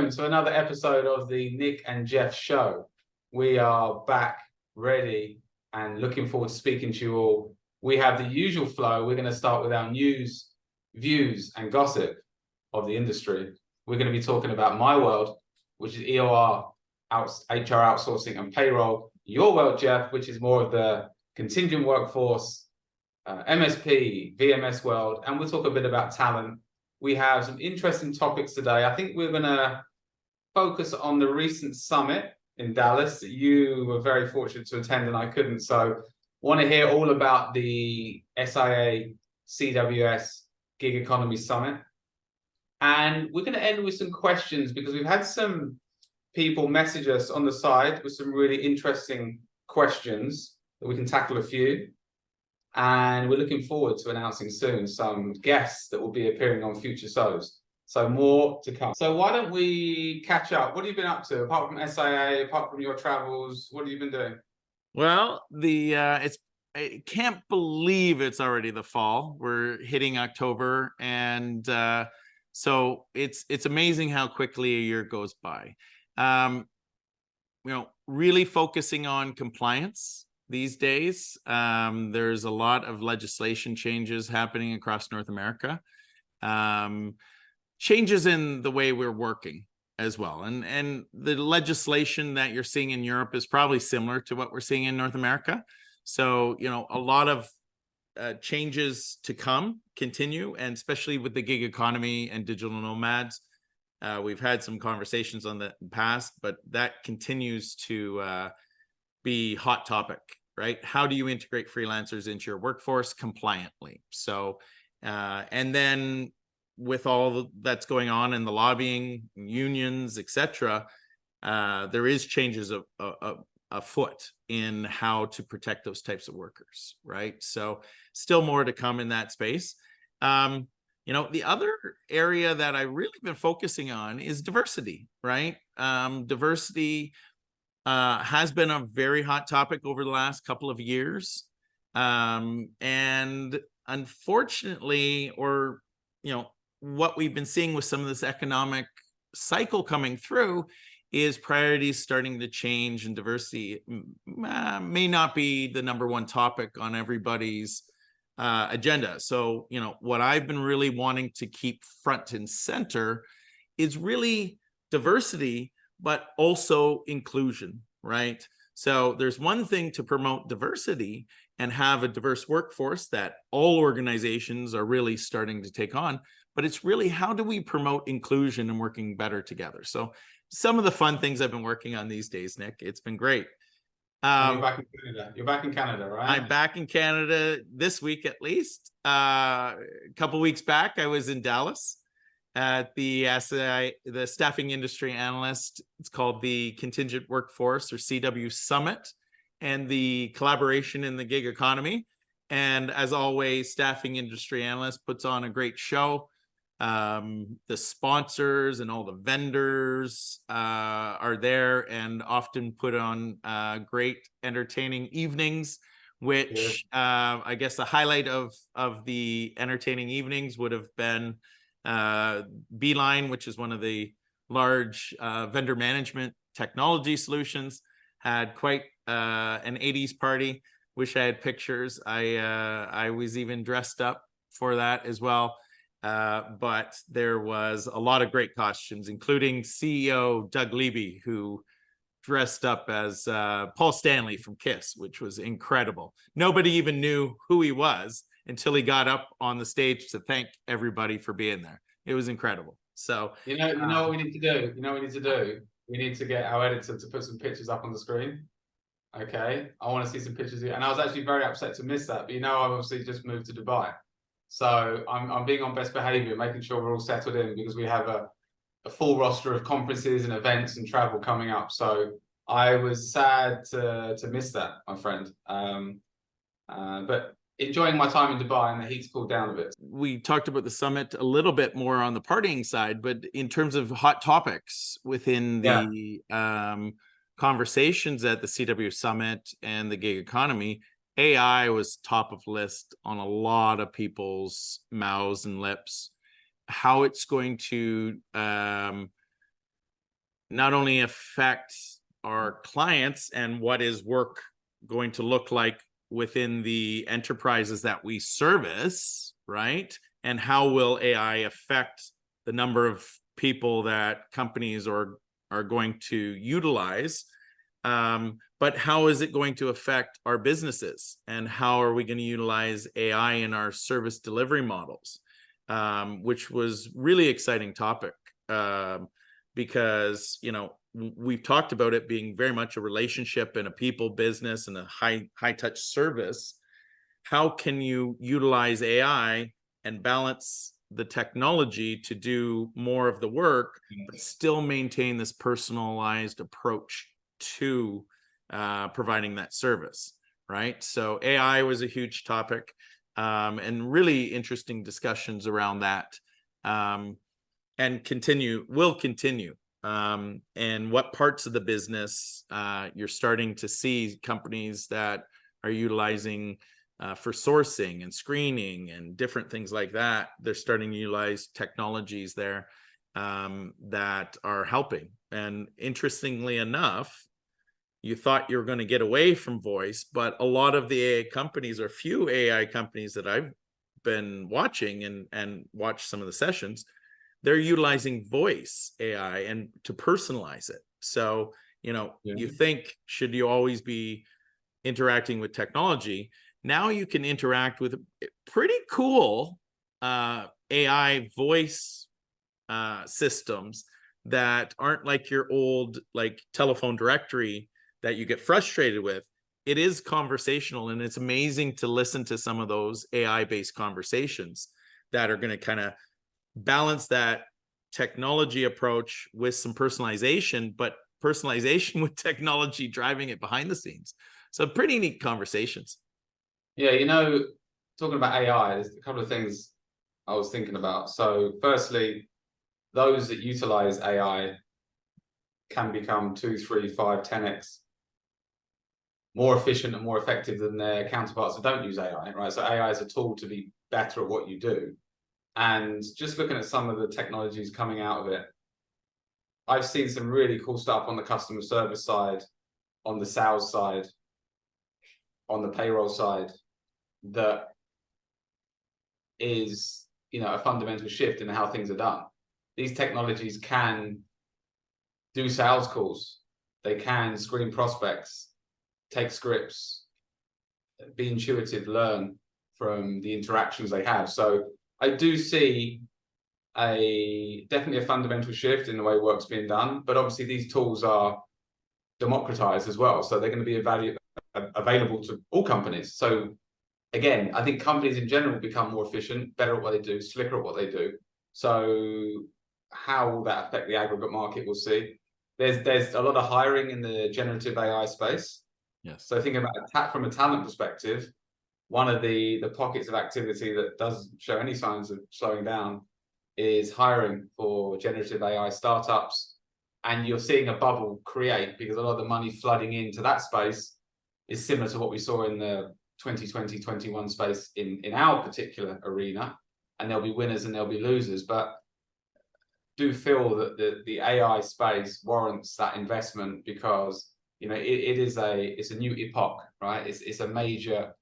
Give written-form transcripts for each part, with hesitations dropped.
welcome to another episode of the Nick and Jeff Show. We are back, ready, and looking forward to speaking to you all. We have the usual flow. We're going to start with our news, views, and gossip of the industry. We're going to be talking about my world, which is EOR, HR outsourcing and payroll. Your world, Jeff, which is more of the contingent workforce, MSP, VMS world, and we'll talk a bit about talent. We have some interesting topics today. I think we're going to focus on the recent summit in Dallas that you were very fortunate to attend and I couldn't. So want to hear all about the SIA CWS Gig Economy Summit. And we're going to end with some questions because we've had some people message us on the side with some really interesting questions that we can tackle a few. And we're looking forward to announcing soon some guests that will be appearing on future shows. So more to come. So why don't we catch up? What have you been up to apart from SIA, apart from your travels? What have you been doing? Well, I can't believe it's already the fall. We're hitting October, and so it's amazing how quickly a year goes by. Really focusing on compliance these days. There's a lot of legislation changes happening across North America. Changes in the way we're working as well. And the legislation that you're seeing in Europe is probably similar to what we're seeing in North America. So, a lot of changes to continue, and especially with the gig economy and digital nomads. We've had some conversations on that in the past, but that continues to be hot topic, right? How do you integrate freelancers into your workforce compliantly? So, and then with all that's going on in the lobbying, unions, etc., there is changes afoot in how to protect those types of workers, right? So still more to come in that space. The other area that I've really been focusing on is diversity, right? Diversity has been a very hot topic over the last couple of years. And unfortunately, what we've been seeing with some of this economic cycle coming through is priorities starting to change, and diversity may not be the number one topic on everybody's agenda. So, what I've been really wanting to keep front and center is really diversity, but also inclusion, right? So there's one thing to promote diversity and have a diverse workforce that all organizations are really starting to take on, but it's really how do we promote inclusion and working better together? So some of the fun things I've been working on these days, Nick. It's been great. You're back in Canada. You're back in Canada, right? I'm back in Canada this week at least. A couple weeks back, I was in Dallas at the Staffing Industry Analyst. It's called the Contingent Workforce, or CW Summit, and the collaboration in the gig economy. And as always, Staffing Industry Analyst puts on a great show. The sponsors and all the vendors are there and often put on great entertaining evenings, which I guess the highlight of the entertaining evenings would have been Beeline, which is one of the large vendor management technology solutions, had quite an 80s party. Wish I had pictures. I was even dressed up for that as well. But there was a lot of great costumes, including CEO Doug Leby, who dressed up as Paul Stanley from KISS, which was incredible. Nobody even knew who he was until he got up on the stage to thank everybody for being there. It was incredible. So you know what we need to do? We need to get our editor to put some pictures up on the screen. Okay, I want to see some pictures. And I was actually very upset to miss that. But I've obviously just moved to Dubai. So I'm being on best behavior, making sure we're all settled in because we have a full roster of conferences and events and travel coming up. So I was sad to miss that, my friend. But enjoying my time in Dubai, and the heat's cooled down a bit. We talked about the summit a little bit more on the partying side, but in terms of hot topics within the conversations at the CW Summit and the gig economy, AI was top of list on a lot of people's mouths and lips. How it's going to not only affect our clients and what is work going to look like within the enterprises that we service, right? And how will AI affect the number of people that companies are going to utilize? But how is it going to affect our businesses? And how are we going to utilize AI in our service delivery models? Which was really exciting topic. Because, you know, we've talked about it being very much a relationship and a people business and a high touch service. How can you utilize AI and balance the technology to do more of the work, but still maintain this personalized approach to providing that service, right? So AI was a huge topic, and really interesting discussions around that. And will continue. And what parts of the business you're starting to see companies that are utilizing for sourcing and screening and different things like that. They're starting to utilize technologies there that are helping. And interestingly enough, you thought you were going to get away from voice, but a lot of the AI companies, or few AI companies that I've been watching and watched some of the sessions, they're utilizing voice AI and to personalize it. So, you know, you think, should you always be interacting with technology? Now you can interact with pretty cool AI voice systems that aren't like your old like telephone directory that you get frustrated with. It is conversational, and it's amazing to listen to some of those AI-based conversations that are going to kind of balance that technology approach with some personalization, but personalization with technology driving it behind the scenes. So pretty neat conversations. Yeah, you know, talking about AI, there's a couple of things I was thinking about. So firstly, those that utilize AI can become 2, 3, 5, 10x more efficient and more effective than their counterparts that don't use AI, right? So AI is a tool to be better at what you do. And just looking at some of the technologies coming out of it, I've seen some really cool stuff on the customer service side, on the sales side, on the payroll side, that is, you know, a fundamental shift in how things are done. These technologies can do sales calls, they can screen prospects, take scripts, be intuitive, learn from the interactions they have. So I do see definitely a fundamental shift in the way work's being done, but obviously these tools are democratized as well, so they're going to be available to all companies. So again, I think companies in general become more efficient, better at what they do, slicker at what they do. So how will that affect the aggregate market? We'll see. There's a lot of hiring in the generative AI space. Yes. So thinking about from a talent perspective, one of the pockets of activity that doesn't show any signs of slowing down is hiring for generative AI startups. And you're seeing a bubble create because a lot of the money flooding into that space is similar to what we saw in the 2020-21 space in our particular arena. And there'll be winners and there'll be losers. But do feel that the AI space warrants that investment because, you know, it's a new epoch, right? It's a major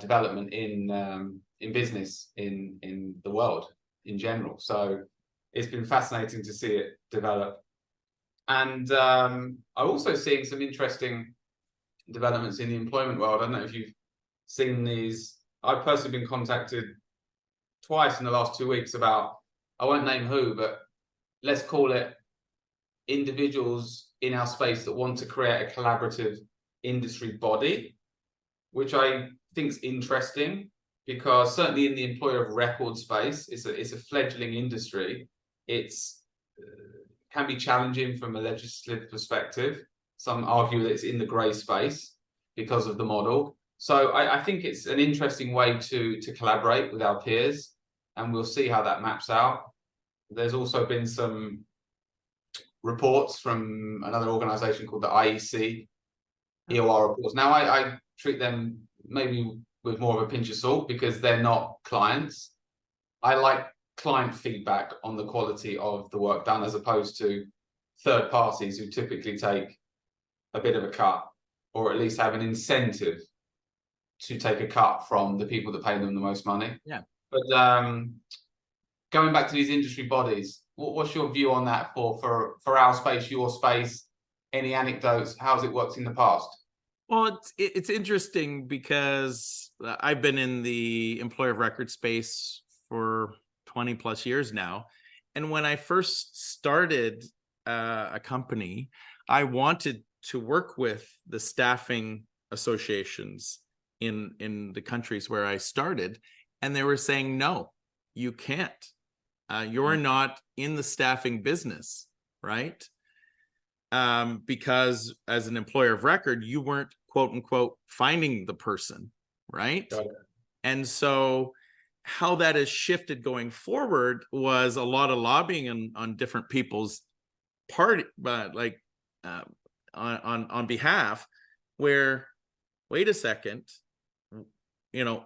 development in business in the world in general. So it's been fascinating to see it develop. And I'm also seeing some interesting developments in the employment world. I don't know if you've seen these. I've personally been contacted twice in the last 2 weeks about, I won't name who, but let's call it individuals in our space that want to create a collaborative industry body, which I think is interesting because certainly in the employer of record space, it's a fledgling industry. It's can be challenging from a legislative perspective. Some argue that it's in the grey space because of the model. So I think it's an interesting way to collaborate with our peers, and we'll see how that maps out. There's also been some reports from another organization called the IEC, EOR reports. Now, I treat them maybe with more of a pinch of salt because they're not clients. I like client feedback on the quality of the work done as opposed to third parties who typically take a bit of a cut, or at least have an incentive to take a cut from the people that pay them the most money. Yeah. But going back to these industry bodies, what's your view on that for our space, your space? Any anecdotes? How's it worked in the past? Well, it's interesting because I've been in the employer of record space for 20 plus years now. And when I first started a company, I wanted to work with the staffing associations in the countries where I started. And they were saying, no, you can't. You're not in the staffing business, right? Because as an employer of record, you weren't, quote unquote, finding the person, right? And so how that has shifted going forward was a lot of lobbying on different people's part, but like on behalf, where, wait a second, you know,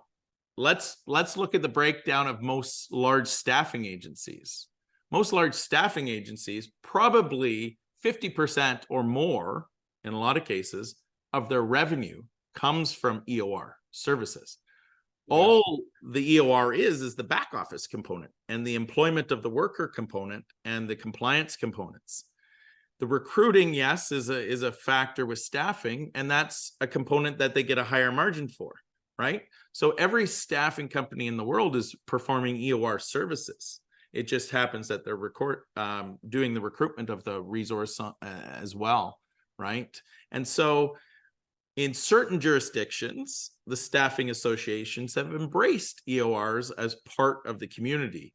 let's look at the breakdown of most large staffing agencies. Most large staffing agencies, probably 50% or more, in a lot of cases, of their revenue comes from EOR services. Yeah. All the EOR is the back office component and the employment of the worker component and the compliance components. The recruiting, yes, is a factor with staffing, and that's a component that they get a higher margin for, right? So every staffing company in the world is performing EOR services. It just happens that they're doing the recruitment of the resource as well, right? And so in certain jurisdictions, the staffing associations have embraced EORs as part of the community.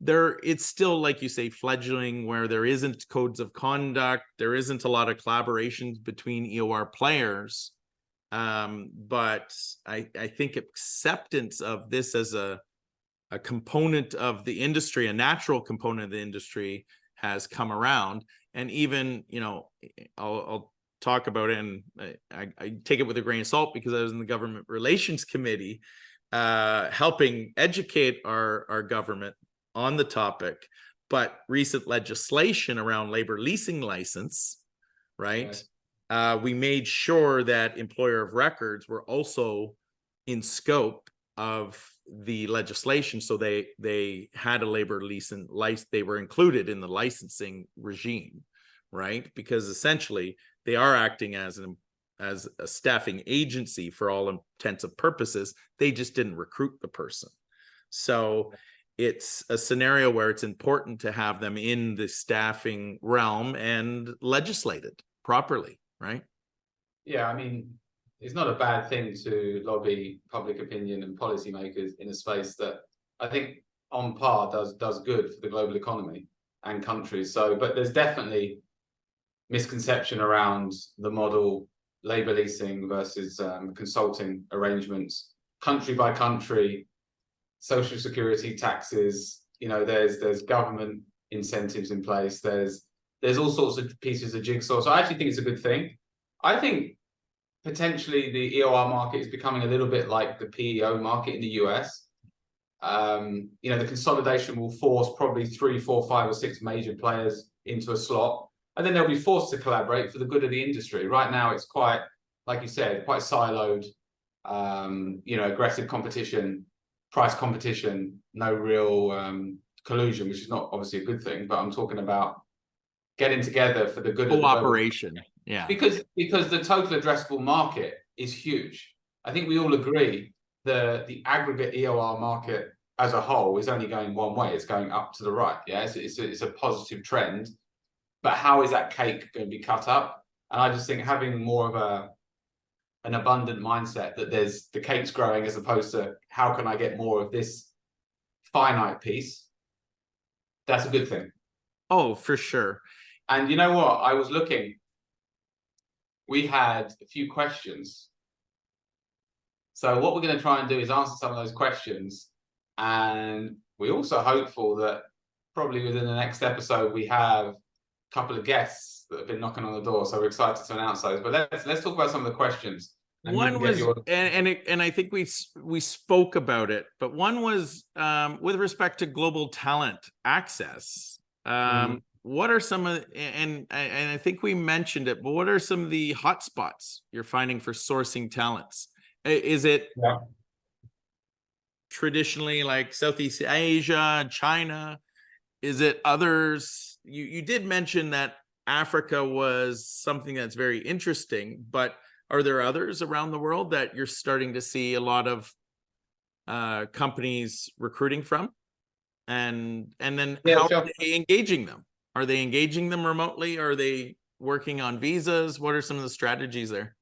It's still, like you say, fledgling, where there isn't codes of conduct, there isn't a lot of collaborations between EOR players. But I think acceptance of this as a component of the industry, a natural component of the industry, has come around. And even, you know, I'll talk about it, and I take it with a grain of salt because I was in the government relations committee, helping educate our government on the topic. But recent legislation around labor leasing license, right? Yes. We made sure that employer of records were also in scope of the legislation, so they had a labor leasing license. They were included in the licensing regime, right? Because essentially they are acting as a staffing agency for all intents and purposes. They just didn't recruit the person. So it's a scenario where it's important to have them in the staffing realm and legislated properly, right? Yeah, I mean, it's not a bad thing to lobby public opinion and policymakers in a space that I think on par does good for the global economy and countries. So, but there's definitely misconception around the model, labor leasing versus consulting arrangements, country by country, social security, taxes. You know, there's government incentives in place. There's all sorts of pieces of jigsaw. So I actually think it's a good thing. I think potentially the EOR market is becoming a little bit like the PEO market in the US. You know, the consolidation will force probably 3, 4, 5, or 6 major players into a slot, and then they'll be forced to collaborate for the good of the industry. Right now, it's quite, like you said, quite siloed. You know, aggressive competition, price competition, no real collusion, which is not obviously a good thing. But I'm talking about getting together for the good of cooperation. Yeah, because the total addressable market is huge. I think we all agree the aggregate EOR market as a whole is only going one way. It's going up to the right. Yeah, it's a positive trend. But how is that cake going to be cut up? And I just think having more of an abundant mindset that the cake's growing, as opposed to how can I get more of this finite piece, that's a good thing. Oh, for sure. And you know what? I was looking. We had a few questions. So what we're going to try and do is answer some of those questions. And we're also hopeful that probably within the next episode, we have a couple of guests that have been knocking on the door. So we're excited to announce those. But let's talk about some of the questions. One was, and I think we spoke about it, but one was with respect to global talent access. what are some of, and I think we mentioned it, but what are some of the hotspots you're finding for sourcing talents? Is it Yeah. traditionally like Southeast Asia, China? Is it others? You did mention that Africa was something that's very interesting, but are there others around the world that you're starting to see a lot of companies recruiting from? And then Yeah, how are sure. they engaging them? Are they engaging them remotely? Are they working on visas? What are some of the strategies there?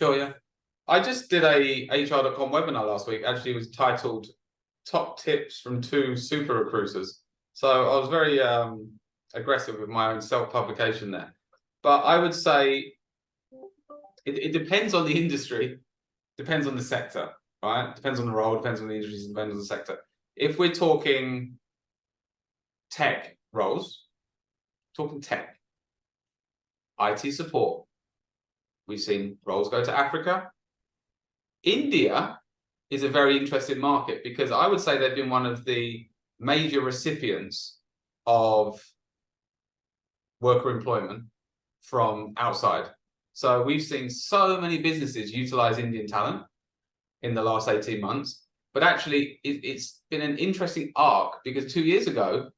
Sure, yeah. I just did a HR.com webinar last week. Actually, it was titled Top Tips from Two Super Recruiters. So I was very aggressive with my own self-publication there. But I would say it depends on the industry, depends on the sector, right? Depends on the role, depends on the industry, depends on the sector. If we're talking tech roles, talking tech, IT support, we've seen roles go to Africa. India is a very interesting market because I would say they've been one of the major recipients of worker employment from outside. So we've seen so many businesses utilize Indian talent in the last 18 months. But actually, it's been an interesting arc because 2 years ago,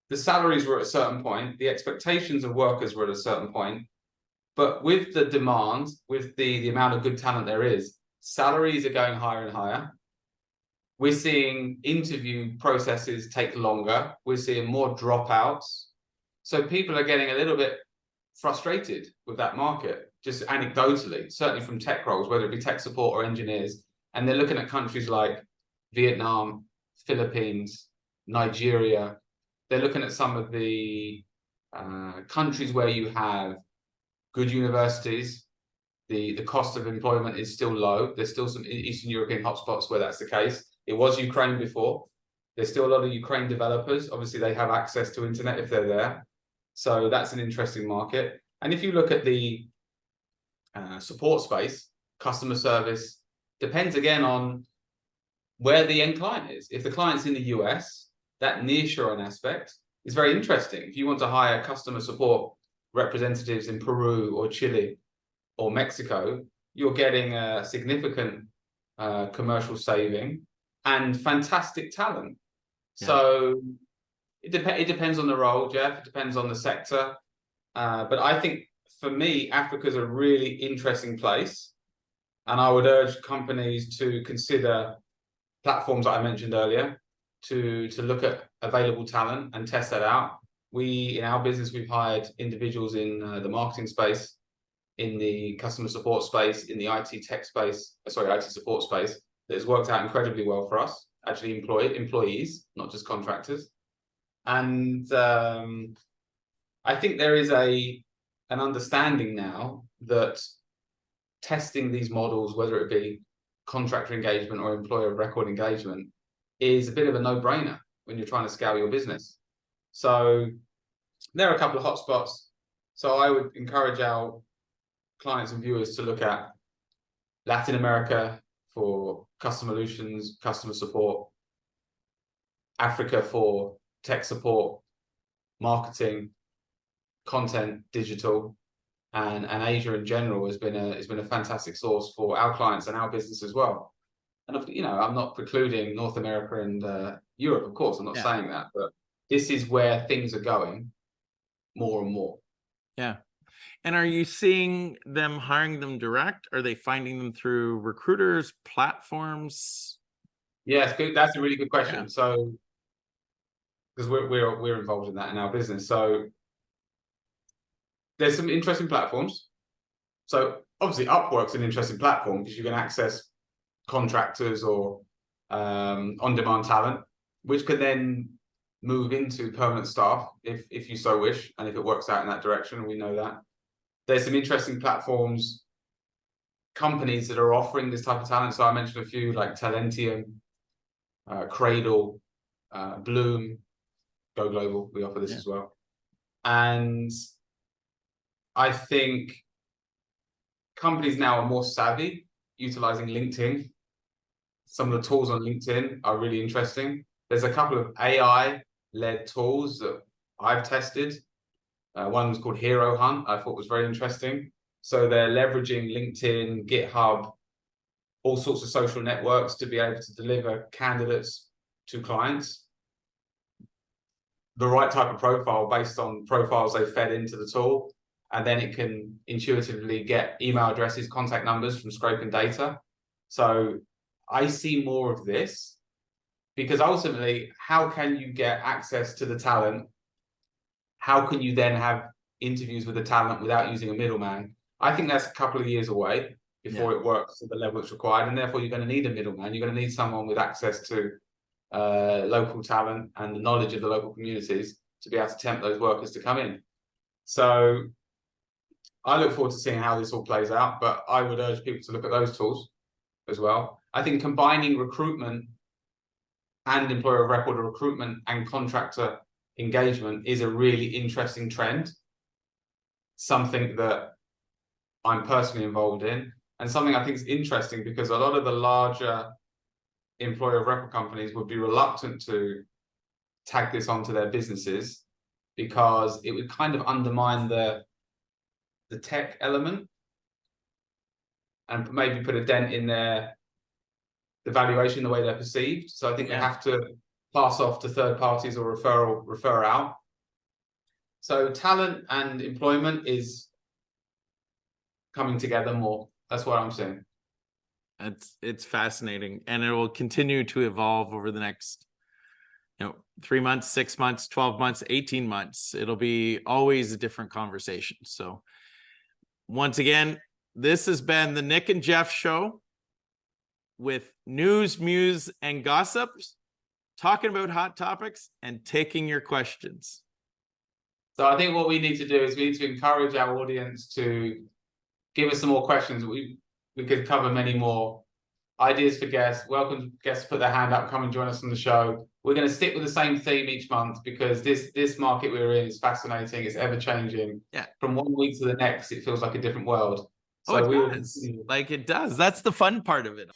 the salaries were at a certain point, the expectations of workers were at a certain point. But with the demand, with the amount of good talent there is, salaries are going higher and higher. We're seeing interview processes take longer. We're seeing more dropouts. So people are getting a little bit frustrated with that market, just anecdotally, certainly from tech roles, whether it be tech support or engineers. And they're looking at countries like Vietnam, Philippines, Nigeria. They're looking at some of the countries where you have good universities. The cost of employment is still low. There's still some Eastern European hotspots where that's the case. It was Ukraine before. There's still a lot of Ukraine developers. Obviously, they have access to internet if they're there. So that's an interesting market. And if you look at the support space, customer service, depends again on where the end client is. If the client's in the US, that nearshoring aspect is very interesting. If you want to hire customer support representatives in Peru or Chile or Mexico, you're getting a significant commercial saving and fantastic talent. Yeah. So it depends on the role, Jeff. It depends on the sector. But I think for me, Africa's a really interesting place. And I would urge companies to consider platforms that I mentioned earlier to look at available talent and test that out. In our business, we've hired individuals in the marketing space, in the customer support space, in the IT tech space, IT support space, that has worked out incredibly well for us, actually employees, not just contractors. And I think there is an understanding now that testing these models, whether it be contractor engagement or employer of record engagement, is a bit of a no-brainer when you're trying to scale your business. So there are a couple of hotspots. So I would encourage our clients and viewers to look at Latin America for customer solutions, customer support, Africa for tech support, marketing, content, digital, and Asia in general has been a fantastic source for our clients and our business as well. And I'm not precluding North America and Europe, of course. I'm not saying that, but this is where things are going more and more. Yeah. And are you seeing them hiring them direct? Are they finding them through recruiters, platforms? Yes, good. That's a really good question. Yeah. So, because we're involved in that in our business, so there's some interesting platforms. So obviously, Upwork's an interesting platform because you can access contractors or on-demand talent, which can then move into permanent staff if you so wish, and if it works out in that direction. We know that. There's some interesting platforms, companies that are offering this type of talent. So I mentioned a few like Talentium, Cradle, Bloom, Go Global. We offer this as well. And I think companies now are more savvy utilizing LinkedIn. Some of the tools on LinkedIn are really interesting. There's a couple of AI-led tools that I've tested. One was called Hero Hunt. I thought was very interesting. So they're leveraging LinkedIn, GitHub, all sorts of social networks to be able to deliver candidates to clients. The right type of profile based on profiles they fed into the tool. And then it can intuitively get email addresses, contact numbers from scraping data. So I see more of this, because ultimately, how can you get access to the talent? How can you then have interviews with the talent without using a middleman? I think that's a couple of years away before it works at the level it's required. And therefore, you're going to need a middleman. You're going to need someone with access to local talent and the knowledge of the local communities to be able to tempt those workers to come in. So I look forward to seeing how this all plays out, but I would urge people to look at those tools as well. I think combining recruitment and employer of record, or recruitment and contractor engagement, is a really interesting trend. Something that I'm personally involved in, and something I think is interesting because a lot of the larger employer of record companies would be reluctant to tag this onto their businesses because it would kind of undermine the tech element and maybe put a dent in the valuation, the way they're perceived. So I think they have to pass off to third parties or refer out. So talent and employment is coming together more. That's what I'm saying. It's fascinating, and it will continue to evolve over the next 3 months, 6 months, 12 months, 18 months. It'll be always a different conversation. So once again, this has been the Nick and Jeff Show, with news, muse, and gossips, talking about hot topics and taking your questions. So I think what we need to do is we need to encourage our audience to give us some more questions. We could cover many more ideas for guests. Welcome guests to put their hand up, come and join us on the show. We're going to stick with the same theme each month because this market we're in is fascinating. It's ever changing. Yeah. From one week to the next, it feels like a different world. So it does. Like it does. That's the fun part of it.